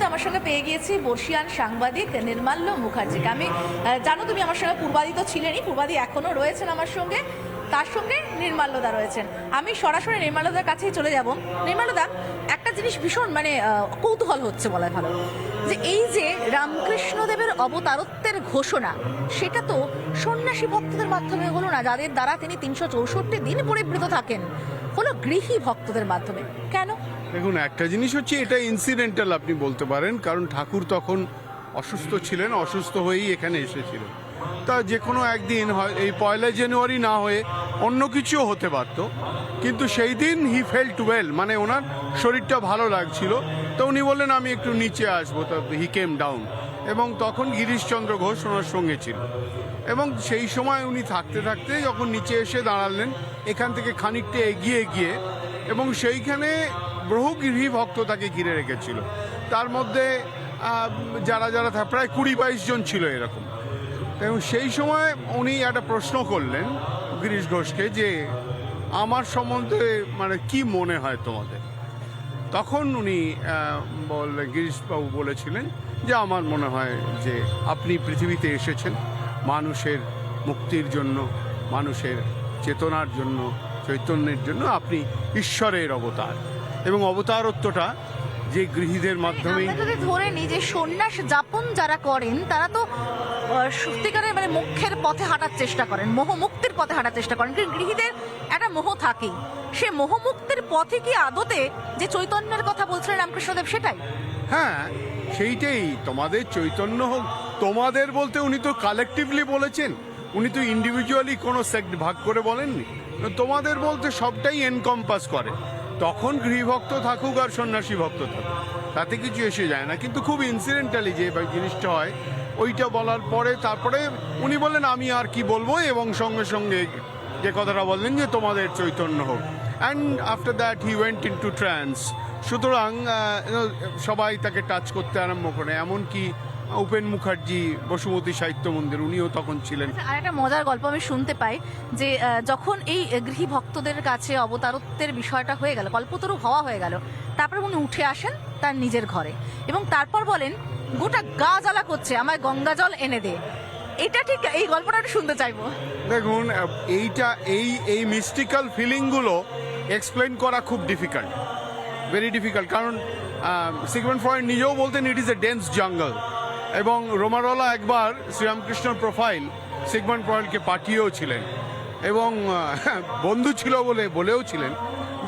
আমার সঙ্গে পেয়ে গিয়েছি বর্ষিয়ান সাংবাদিক নির্মাল্য মুখার্জিকে। আমি জানো তুমি আমার সঙ্গে পূর্বাদি তো ছিলেনই, পূর্বাদি এখনো রয়েছেন আমার সঙ্গে, তার সঙ্গে নির্মাল্যদা রয়েছেন। আমি সরাসরি নির্মাল্যদার কাছেই চলে যাব। নির্মাল্যদা, একটা জিনিস ভীষণ কৌতূহল হচ্ছে বলা ভালো, যে এই যে রামকৃষ্ণদেবের অবতারত্বের ঘোষণা, সেটা তো সন্ন্যাসী ভক্তদের মাধ্যমে হলো না, যাদের দ্বারা তিনি 364 দিন পরিবৃত থাকেন, হলো গৃহী ভক্তদের মাধ্যমে। কেন? দেখুন, একটা জিনিস হচ্ছে এটা ইনসিডেন্টাল আপনি বলতে পারেন, কারণ ঠাকুর তখন অসুস্থ ছিলেন, অসুস্থ হয়েই এখানে এসেছিলেন। তা যে কোনো একদিন হয়, এই 1 জানুয়ারি না হয়ে অন্য কিছুও হতে পারতো, কিন্তু সেই দিন হি ফেল্ট ওয়েল, মানে ওনার শরীরটা ভালো লাগছিল, তো উনি বললেন আমি একটু নিচে আসবো। তো হি কেম ডাউন, এবং তখন গিরিশচন্দ্র ঘোষ ওনার সঙ্গে ছিল, এবং সেই সময় উনি থাকতে থাকতে যখন নিচে এসে দাঁড়ালেন, এখান থেকে খানিকটা এগিয়ে গিয়ে, এবং সেইখানে বহু গৃহী ভক্ত তাকে ঘিরে রেখেছিল। তার মধ্যে যারা যারা প্রায় 20-22 জন ছিল এরকম। এবং সেই সময় উনি একটা প্রশ্ন করলেন গিরিশ ঘোষকে, যে আমার সম্বন্ধে কি মনে হয় তোমাদের? তখন উনি গিরিশবাবু বলেছিলেন যে আমার মনে হয় যে আপনি পৃথিবীতে এসেছেন মানুষের মুক্তির জন্য, মানুষের চেতনার জন্য, চৈতন্যের জন্য। আপনি ঈশ্বরের অবতার, এবং অবতারত্বটা যে গৃহীদের মাধ্যমেই। আমরা যদি ধরে নিই যে সন্ন্যাস যাপন যারা করেন, তারা তো সত্যিকারের মোক্ষের পথে হাঁটার চেষ্টা করেন, মোহমুক্তির পথে হাঁটার চেষ্টা করেন, কিন্তু গৃহীদের একটা মোহ থাকেই। সে মোহমুক্তির পথে কি আদতে যে চৈতন্যের কথা বলছিলেন রামকৃষ্ণদেব, সেটাই? হ্যাঁ, সেইটাই। তোমাদের চৈতন্য হোক, তোমাদের বলতে উনি তো কালেকটিভলি বলেছেন, উনি তো ইন্ডিভিজুয়ালি কোনো সেক্ট ভাগ করে বলেননি। তোমাদের বলতে সবটাই এনকম্পাস করে। তখন গৃহভক্ত থাকুক আর সন্ন্যাসী ভক্ত থাকুক, তাতে কিছু এসে যায় না। কিন্তু খুব ইনসিডেন্টালি যে জিনিসটা হয়, ওইটা বলার পরে তারপরে উনি বললেন আমি আর কি বলবো, এবং সঙ্গে সঙ্গে যে কথাটা বললেন যে তোমাদের চৈতন্য হোক। And after that he went into trance. সুতরাং সবাই তাকে টাচ করতে আরম্ভ করে, এমনকি উপেন মুখার্জি, বসুমতী সাহিত্য মন্দির, উনিও তখন ছিলেন। আর একটা মজার গল্প আমি শুনতে পাই যে যখন এই গৃহী ভক্তদের কাছে অবতারত্বের বিষয়টা হয়ে গেল, কল্পতরু হওয়া হয়ে গেল, তারপর উনি উঠে আসেন তার নিজের ঘরে, এবং তারপর বলেন গোটা গা জ্বালা করছে, আমায় গঙ্গা জল এনে দে। এটা ঠিক, এই গল্পটা একটু শুনতে চাইবো। দেখুন, এইটা এই মিস্টিক্যাল ফিলিংগুলো এক্সপ্লেন করা খুব ডিফিকাল্ট, ভেরি ডিফিকাল্ট। কারণ সিগমন্ড ফ্রয়েড নিজেও বলতেন ইট ইজ এ ডেন্স জঙ্গল, এবং রোমারোলা একবার শ্রীরামকৃষ্ণর প্রোফাইল সিগমন্ড ফ্রয়েডকে পাঠিয়েও ছিলেন, এবং বন্ধু ছিল বলেও ছিলেন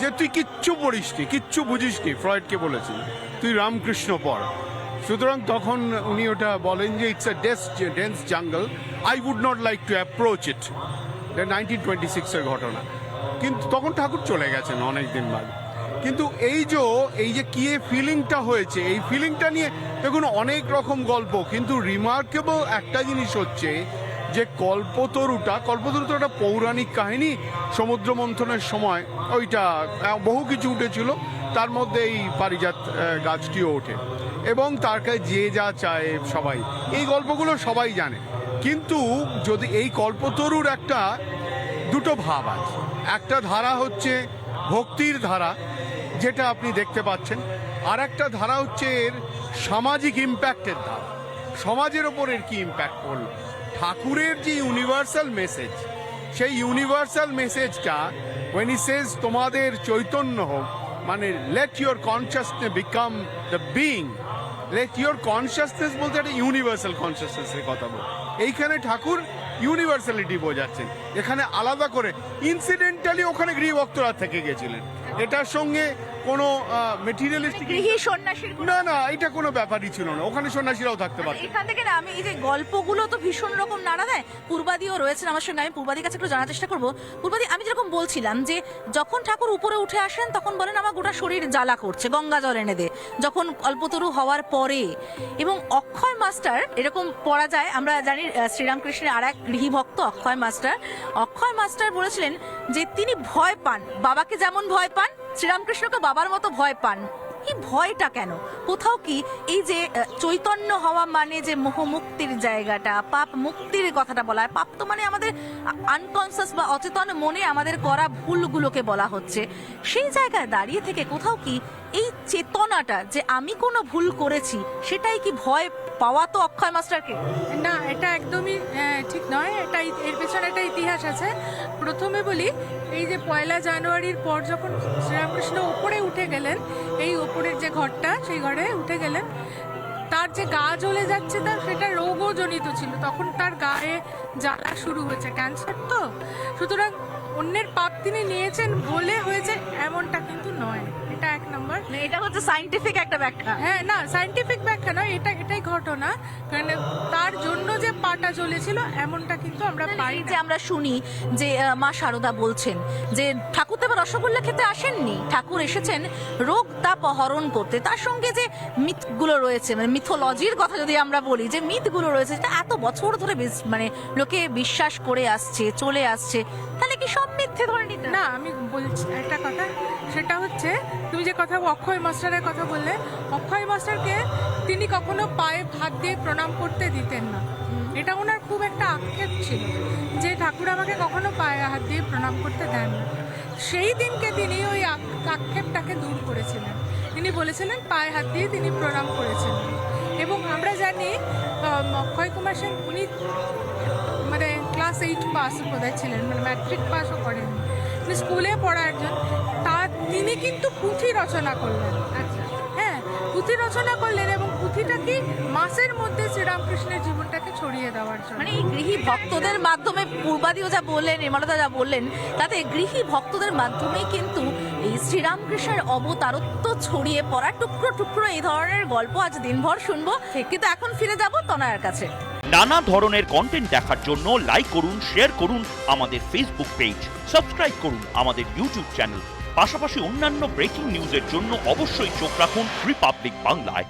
যে তুই কিচ্ছু পড়িসনি, কিচ্ছু বুঝিসনি। ফ্রয়েডকে বলেছিলেন তুই রামকৃষ্ণ পড়। সুতরাং তখন উনি ওটা বলেন যে it's a dense jungle, I would not like to approach it. 1926-এর ঘটনা। কিন্তু তখন ঠাকুর চলে গেছেন অনেক দিন বাদে। কিন্তু এই যে কি ফিলিংটা হয়েছে, এই ফিলিংটা নিয়ে দেখুন অনেক রকম গল্প। কিন্তু রিমার্কেবল একটা জিনিস হচ্ছে যে কল্পতরুটা তো একটা পৌরাণিক কাহিনী। সমুদ্র মন্থনের সময় ওইটা বহু কিছু উঠেছিল, তার মধ্যে এই পারিজাত গাছটিও ওঠে, এবং তার কাছে যে যা চায় সবাই, এই গল্পগুলো সবাই জানে। কিন্তু যদি এই কল্পতরুর দুটো ভাব আছে। একটা ধারা হচ্ছে ভক্তির ধারা, যেটা আপনি দেখতে পাচ্ছেন, আর একটা ধারা হচ্ছে এর সামাজিক ইম্প্যাক্টের ধারা। সমাজের ওপর এর কি ইম্প্যাক্ট করলো, ঠাকুরের যে ইউনিভার্সাল মেসেজ, সেই ইউনিভার্সাল মেসেজটা when he says তোমাদের চৈতন্য হোক, মানে let your consciousness become the being. Let your consciousness বলতে একটা ইউনিভার্সাল কনসিয়াসনেসের কথা বল। এইখানে ঠাকুর ইউনিভার্সালিটি বোঝাচ্ছেন, এখানে আলাদা করে। ইনসিডেন্টালি ওখানে গৃহভক্তরা থেকে গেছিলেন, এটার সঙ্গে কোনো মেটেরিয়ালিস্টিক গৃহী সন্ন্যাসীর না, এটা কোনো ব্যাপারই ছিল না। ওখানে সন্ন্যাসীরাও থাকতে পারত। এখান থেকে না, আমি এই যে গল্পগুলো তো ভীষণ রকম নাড়া দেয়। পূর্বাদিও রয়েছেন আমার সঙ্গে, আমি পূর্বাদির কাছে একটু জানার চেষ্টা করবো। পূর্বাদি, আমি যেরকম বলছিলাম যে যখন ঠাকুর উপরে উঠে আসেন তখন বলেন আমার গোটা শরীর জ্বালা করছে, গঙ্গা জল এনে দে। যখন কল্পতরু হওয়ার পরে, এবং অক্ষয় মাস্টার, এরকম পড়া যায়, আমরা জানি শ্রীরামকৃষ্ণের আর এক গৃহী ভক্ত অক্ষয় মাস্টার বলেছিলেন যে তিনি ভয় পান, বাবাকে যেমন ভয় পান, শ্রীরামকৃষ্ণকে বাবার মতো ভয় পান। এই ভয়টা কেন? কোথাও কি এই যে চৈতন্য হওয়া মানে যে মোহমুক্তির জায়গাটা, পাপ মুক্তির কথাটা বলা হয়, পাপ তো মানে আমাদের আনকনসিয়াস বা অচেতন মনে আমাদের করা ভুলগুলোকে বলা হচ্ছে, সেই জায়গায় দাঁড়িয়ে থেকে কোথাও কি এই চেতনাটা যে আমি কোনো ভুল করেছি সেটাই কি ভয় পাওয়া তো অক্ষয় মাস্টারকে? না, এটা একদমই ঠিক নয়। এটা এর পেছনে একটা ইতিহাস আছে। প্রথমে বলি, এই যে 1 জানুয়ারির পর যখন শ্রীরামকৃষ্ণ উপরে উঠে গেলেন, এই উপরের যে ঘরটা, সেই ঘরে উঠে গেলেন, তার যে গা জ্বলে যাচ্ছে, তার সেটা রোগও জনিত ছিল। তখন তার গায়ে জ্বালা শুরু হয়েছে, ক্যান্সার তো। সুতরাং অন্যের পাপ তিনি নিয়েছেন বলে হয়েছে এমনটা কিন্তু নয়। এটা 1 নম্বর। মানে এটা হচ্ছে সায়েন্টিফিক একটা ব্যাখ্যা। হ্যাঁ, না, সায়েন্টিফিক ব্যাখ্যা নয়, এটাই ঘটনা। কারণ তার জন্য যে পাটা চলেছিল এমনটা কিন্তু আমরা পাই এই না। যে আমরা শুনি যে মা শারদা বলছেন যে ঠাকুর তো এবার রসগোল্লা খেতে আসেননি, ঠাকুর এসেছেন রোগ তাপ হরণ করতে। তার সঙ্গে যে মিথগুলো রয়েছে, মানে মিথোলজির কথা যদি আমরা বলি, যে মিথগুলো রয়েছে, যেটা এত বছর ধরে মানে লোকে বিশ্বাস করে আসছে, চলে আসছে, তাহলে কি সব মিথ্যে ধরে নিতে? না, আমি বলছি একটা কথা, সেটা হচ্ছে তুমি যে কথা অক্ষয় মাস্টারের কথা বললে, অক্ষয় মাস্টারকে তিনি কখনো পায়ে হাত দিয়ে প্রণাম করতে দিতেন না। এটা ওনার খুব একটা আক্ষেপ ছিল যে ঠাকুর আমাকে কখনো পায়ে হাত দিয়ে প্রণাম করতে দেন না। সেই দিনকে তিনি ওই আক্ষেপটাকে দূর করেছিলেন। তিনি বলেছিলেন পায়ে হাত দিয়ে তিনি প্রণাম করেছিলেন। এবং আমরা জানি অক্ষয় কুমার সেন উনি মানে ক্লাস 8 পাস বোধহয় ছিলেন, মানে ম্যাট্রিক পাসও করেননি, তিনি স্কুলে পড়া একজন। তিনি কিন্তু পুঁথি রচনা করলেন। আচ্ছা, হ্যাঁ, পুঁথি রচনা করলেন এবং পুঁথিটা কি মাসের মধ্যে শ্রীরামকৃষ্ণের জীবনটাকে ছড়িয়ে দেওয়ার জন্য। মানে এই গৃহী ভক্তদের মাধ্যমে, পূর্বাদিও যা বললেন, নির্মলদা যা বললেন, তাতে গৃহী ভক্তদের মাধ্যমেই কিন্তু এই শ্রীরামকৃষ্ণের অবতারত্ব ছড়িয়ে পড়া, টুকরো টুকরো এই ধরনের গল্প আজ দিনভর শুনবো। কিন্তু এখন ফিরে যাব তনয়ার কাছে। নানা ধরনের কন্টেন্ট দেখার জন্য লাইক করুন, শেয়ার করুন আমাদের ফেসবুক পেজ, সাবস্ক্রাইব করুন আমাদের ইউটিউব চ্যানেল। পাশাপাশি অন্যান্য ব্রেকিং নিউজের জন্য অবশ্যই চোখ রাখুন রিপাবলিক বাংলায়।